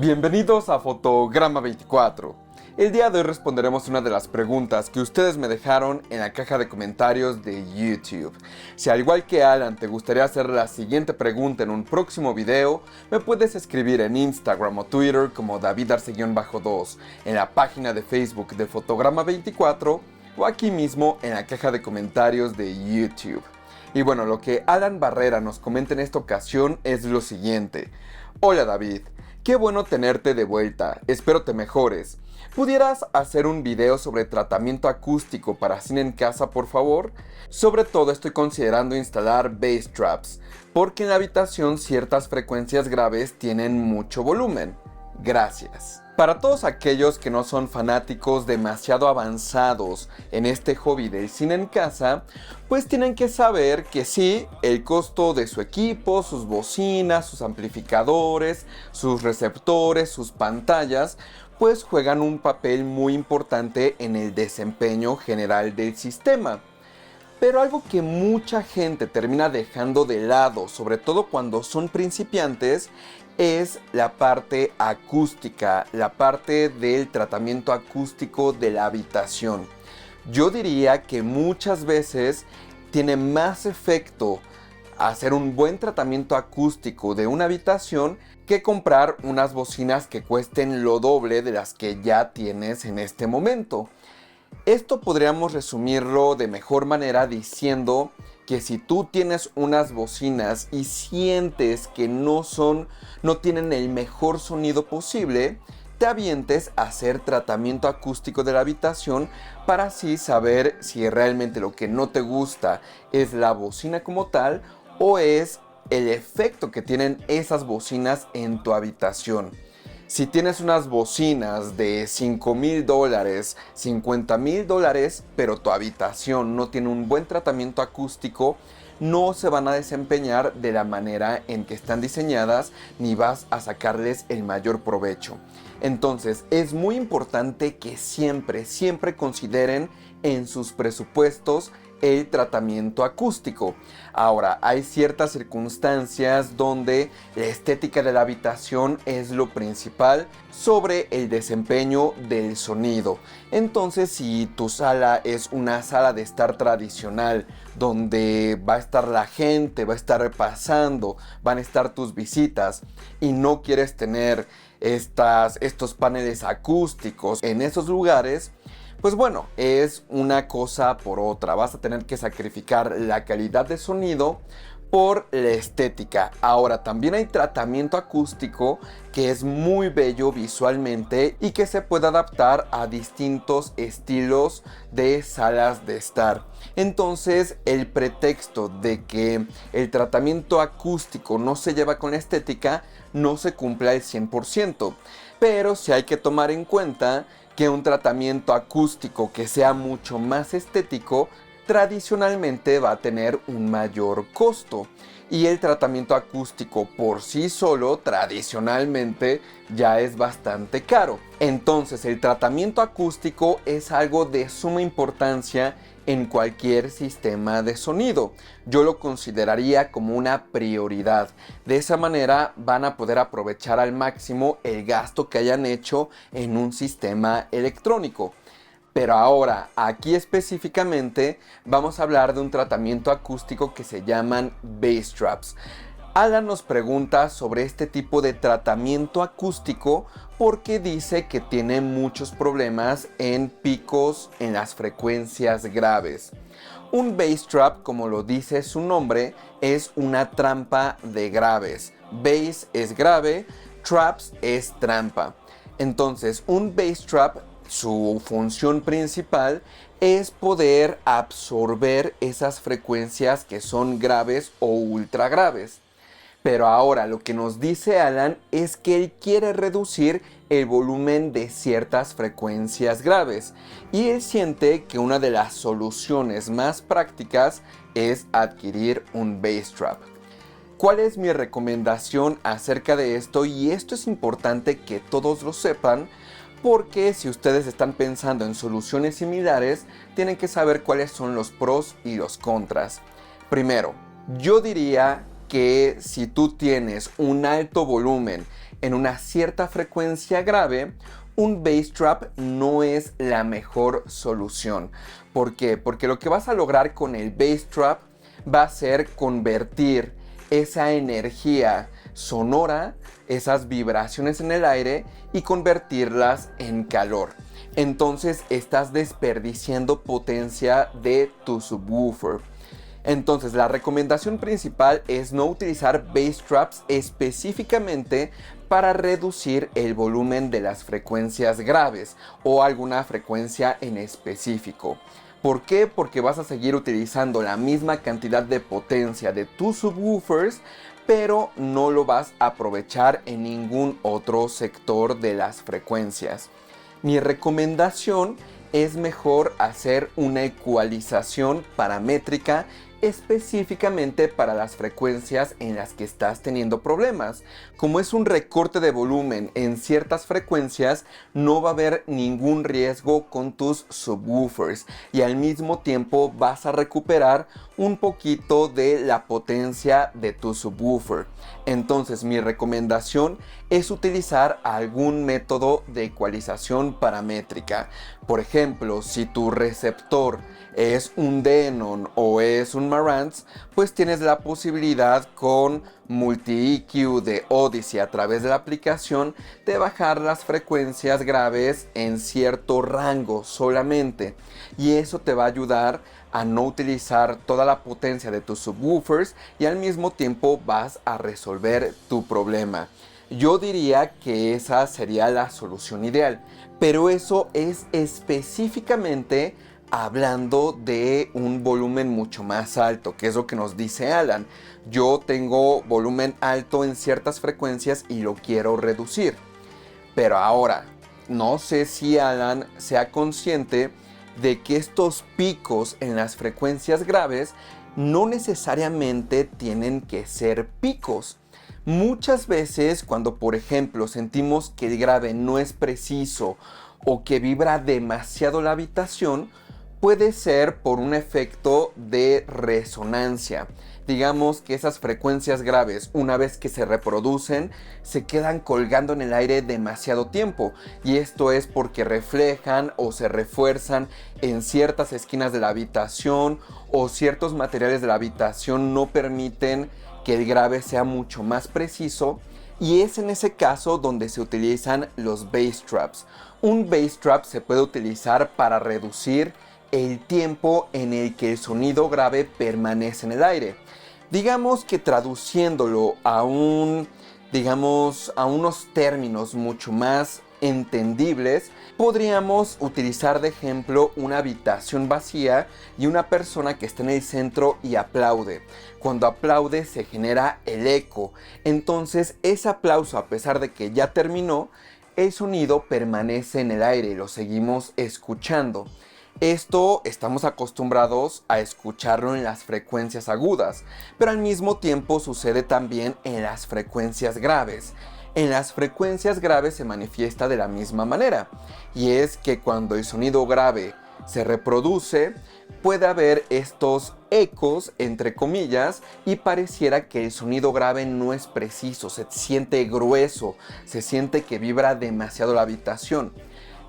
Bienvenidos a Fotograma 24. El día de hoy responderemos una de las preguntas que ustedes me dejaron en la caja de comentarios de YouTube. Si al igual que Alan te gustaría hacer la siguiente pregunta en un próximo video, me puedes escribir en Instagram o Twitter como davidarce-2, en la página de Facebook de Fotograma 24 o aquí mismo en la caja de comentarios de YouTube. Y bueno, lo que Alan Barrera nos comenta en esta ocasión es lo siguiente. Hola David, qué bueno tenerte de vuelta, espero te mejores. ¿Pudieras hacer un video sobre tratamiento acústico para cine en casa, por favor? Sobre todo estoy considerando instalar bass traps, porque en la habitación ciertas frecuencias graves tienen mucho volumen. Gracias. Para todos aquellos que no son fanáticos demasiado avanzados en este hobby del cine en casa, pues tienen que saber que sí, el costo de su equipo, sus bocinas, sus amplificadores, sus receptores, sus pantallas, pues juegan un papel muy importante en el desempeño general del sistema. Pero algo que mucha gente termina dejando de lado, sobre todo cuando son principiantes, es la parte acústica, la parte del tratamiento acústico de la habitación. Yo diría que muchas veces tiene más efecto hacer un buen tratamiento acústico de una habitación que comprar unas bocinas que cuesten lo doble de las que ya tienes en este momento. Esto podríamos resumirlo de mejor manera diciendo que si tú tienes unas bocinas y sientes que no tienen el mejor sonido posible, te avientes a hacer tratamiento acústico de la habitación para así saber si realmente lo que no te gusta es la bocina como tal o es el efecto que tienen esas bocinas en tu habitación. Si tienes unas bocinas de $5,000, $50,000, pero tu habitación no tiene un buen tratamiento acústico, no se van a desempeñar de la manera en que están diseñadas ni vas a sacarles el mayor provecho. Entonces es muy importante que siempre consideren en sus presupuestos el tratamiento acústico. Ahora, hay ciertas circunstancias donde la estética de la habitación es lo principal sobre el desempeño del sonido. Entonces, si tu sala es una sala de estar tradicional, donde va a estar la gente, va a estar repasando, van a estar tus visitas y no quieres tener estos paneles acústicos en esos lugares, pues bueno, es una cosa por otra. Vas a tener que sacrificar la calidad de sonido por la estética. Ahora, también hay tratamiento acústico que es muy bello visualmente y que se puede adaptar a distintos estilos de salas de estar. Entonces, el pretexto de que el tratamiento acústico no se lleva con la estética no se cumple al 100%. Pero sí hay que tomar en cuenta que un tratamiento acústico que sea mucho más estético tradicionalmente va a tener un mayor costo y el tratamiento acústico por sí solo tradicionalmente ya es bastante caro. Entonces el tratamiento acústico es algo de suma importancia en cualquier sistema de sonido. Yo lo consideraría como una prioridad. De esa manera van a poder aprovechar al máximo el gasto que hayan hecho en un sistema electrónico. Pero ahora, aquí específicamente, vamos a hablar de un tratamiento acústico que se llaman bass traps. Alan nos pregunta sobre este tipo de tratamiento acústico porque dice que tiene muchos problemas en picos en las frecuencias graves. Un bass trap, como lo dice su nombre, es una trampa de graves. Bass es grave, traps es trampa. Entonces, un bass trap, su función principal es poder absorber esas frecuencias que son graves o ultra graves. Pero ahora lo que nos dice Alan es que él quiere reducir el volumen de ciertas frecuencias graves y él siente que una de las soluciones más prácticas es adquirir un bass trap. ¿Cuál es mi recomendación acerca de esto? Y esto es importante que todos lo sepan porque si ustedes están pensando en soluciones similares, tienen que saber cuáles son los pros y los contras. Primero, yo diría que si tú tienes un alto volumen en una cierta frecuencia grave, un bass trap no es la mejor solución. ¿Por qué? Porque lo que vas a lograr con el bass trap va a ser convertir esa energía sonora, esas vibraciones en el aire, y convertirlas en calor. Entonces estás desperdiciando potencia de tu subwoofer. Entonces la recomendación principal es no utilizar bass traps específicamente para reducir el volumen de las frecuencias graves o alguna frecuencia en específico. ¿Por qué? Porque vas a seguir utilizando la misma cantidad de potencia de tus subwoofers, pero no lo vas a aprovechar en ningún otro sector de las frecuencias. Mi recomendación es mejor hacer una ecualización paramétrica específicamente para las frecuencias en las que estás teniendo problemas. Como es un recorte de volumen en ciertas frecuencias, no va a haber ningún riesgo con tus subwoofers y al mismo tiempo vas a recuperar un poquito de la potencia de tu subwoofer. Entonces mi recomendación es utilizar algún método de ecualización paramétrica. Por ejemplo, si tu receptor es un Denon o es un Marantz, pues tienes la posibilidad con Multi-EQ de Odyssey a través de la aplicación de bajar las frecuencias graves en cierto rango solamente, y eso te va a ayudar a no utilizar toda la potencia de tus subwoofers y al mismo tiempo vas a resolver tu problema. Yo diría que esa sería la solución ideal, pero eso es específicamente hablando de un volumen mucho más alto, que es lo que nos dice Alan. Yo tengo volumen alto en ciertas frecuencias y lo quiero reducir. Pero ahora, no sé si Alan sea consciente de que estos picos en las frecuencias graves no necesariamente tienen que ser picos. Muchas veces cuando por ejemplo sentimos que el grave no es preciso o que vibra demasiado la habitación, puede ser por un efecto de resonancia. Digamos que esas frecuencias graves, una vez que se reproducen, se quedan colgando en el aire demasiado tiempo, y esto es porque reflejan o se refuerzan en ciertas esquinas de la habitación, o ciertos materiales de la habitación no permiten que el grave sea mucho más preciso, y es en ese caso donde se utilizan los bass traps. Un bass trap se puede utilizar para reducir el tiempo en el que el sonido grave permanece en el aire. Digamos que traduciéndolo a unos términos mucho más entendibles, podríamos utilizar de ejemplo una habitación vacía y una persona que está en el centro y aplaude. Cuando aplaude se genera el eco, entonces ese aplauso, a pesar de que ya terminó, el sonido permanece en el aire y lo seguimos escuchando. Esto estamos acostumbrados a escucharlo en las frecuencias agudas, pero al mismo tiempo sucede también en las frecuencias graves. En las frecuencias graves se manifiesta de la misma manera, y es que cuando el sonido grave se reproduce, puede haber estos ecos, entre comillas, y pareciera que el sonido grave no es preciso, se siente grueso, se siente que vibra demasiado la habitación.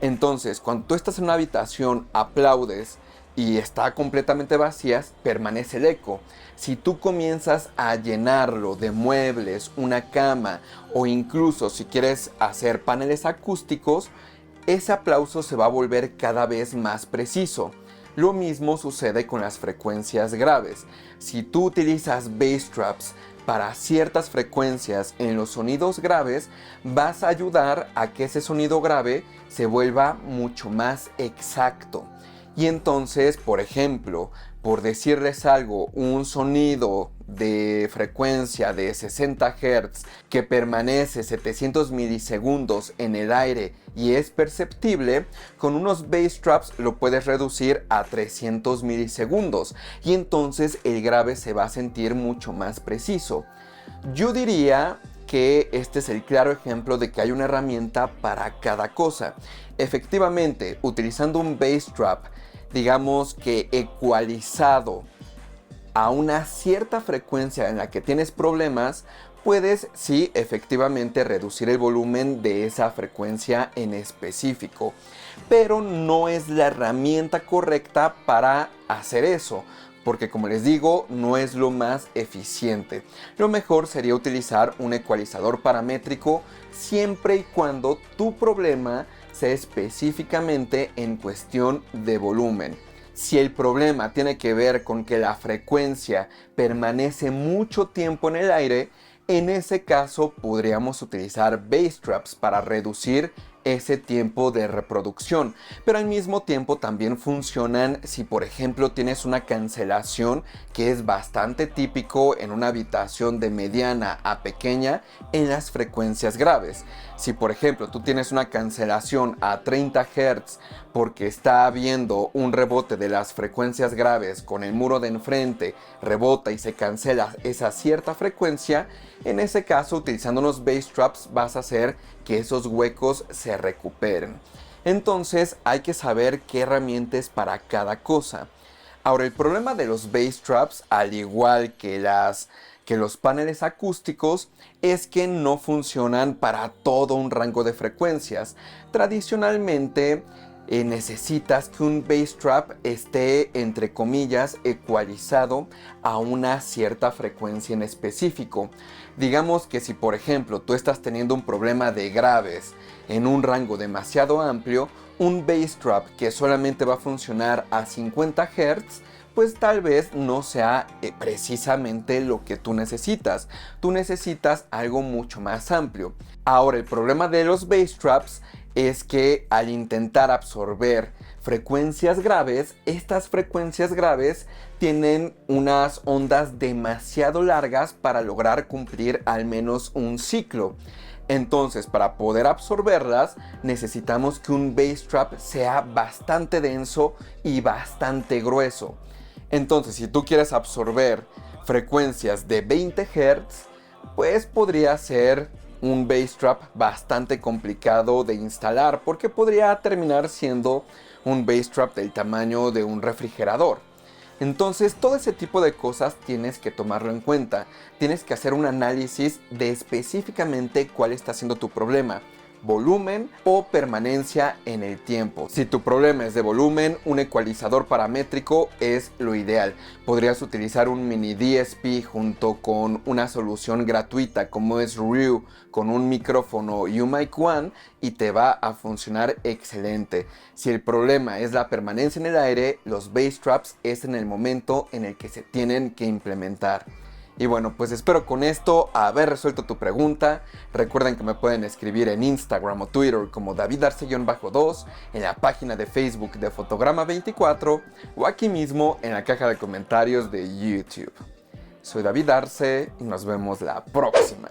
Entonces, cuando tú estás en una habitación, aplaudes y está completamente vacía, permanece el eco. Si tú comienzas a llenarlo de muebles, una cama o incluso si quieres hacer paneles acústicos, ese aplauso se va a volver cada vez más preciso. Lo mismo sucede con las frecuencias graves. Si tú utilizas bass traps para ciertas frecuencias en los sonidos graves, vas a ayudar a que ese sonido grave se vuelva mucho más exacto. Y entonces, por ejemplo, por decirles algo, un sonido de frecuencia de 60 Hz que permanece 700 milisegundos en el aire y es perceptible, con unos bass traps lo puedes reducir a 300 milisegundos y entonces el grave se va a sentir mucho más preciso. Yo diría que este es el claro ejemplo de que hay una herramienta para cada cosa. Efectivamente, utilizando un bass trap, digamos que ecualizado a una cierta frecuencia en la que tienes problemas, puedes sí efectivamente reducir el volumen de esa frecuencia en específico, pero no es la herramienta correcta para hacer eso, porque como les digo, no es lo más eficiente. Lo mejor sería utilizar un ecualizador paramétrico siempre y cuando tu problema sea específicamente en cuestión de volumen. Si el problema tiene que ver con que la frecuencia permanece mucho tiempo en el aire, en ese caso podríamos utilizar bass traps para reducir ese tiempo de reproducción, pero al mismo tiempo también funcionan si por ejemplo tienes una cancelación, que es bastante típico en una habitación de mediana a pequeña en las frecuencias graves. Si por ejemplo tú tienes una cancelación a 30 Hz porque está habiendo un rebote de las frecuencias graves con el muro de enfrente, rebota y se cancela esa cierta frecuencia, en ese caso utilizando unos bass traps vas a hacer que esos huecos se recuperen. Entonces hay que saber qué herramienta es para cada cosa. Ahora, el problema de los bass traps, al igual que los paneles acústicos, es que no funcionan para todo un rango de frecuencias. Tradicionalmente necesitas que un bass trap esté, entre comillas, ecualizado a una cierta frecuencia en específico. Digamos que si por ejemplo tú estás teniendo un problema de graves en un rango demasiado amplio, un bass trap que solamente va a funcionar a 50 Hz, pues tal vez no sea precisamente lo que tú necesitas. Tú necesitas algo mucho más amplio. Ahora, el problema de los bass traps es que al intentar absorber frecuencias graves, estas frecuencias graves tienen unas ondas demasiado largas para lograr cumplir al menos un ciclo. Entonces, para poder absorberlas, necesitamos que un bass trap sea bastante denso y bastante grueso. Entonces, si tú quieres absorber frecuencias de 20 Hz, pues podría ser un bass trap bastante complicado de instalar, porque podría terminar siendo un bass trap del tamaño de un refrigerador. Entonces, todo ese tipo de cosas tienes que tomarlo en cuenta. Tienes que hacer un análisis de específicamente cuál está siendo tu problema: volumen o permanencia en el tiempo. Si tu problema es de volumen, un ecualizador paramétrico es lo ideal. Podrías utilizar un mini DSP junto con una solución gratuita como es Rue, con un micrófono UMIC One, y te va a funcionar excelente. Si el problema es la permanencia en el aire, los bass traps es en el momento en el que se tienen que implementar. Y bueno, pues espero con esto haber resuelto tu pregunta. Recuerden que me pueden escribir en Instagram o Twitter como DavidArce-2, en la página de Facebook de Fotograma24 o aquí mismo en la caja de comentarios de YouTube. Soy David Arce y nos vemos la próxima.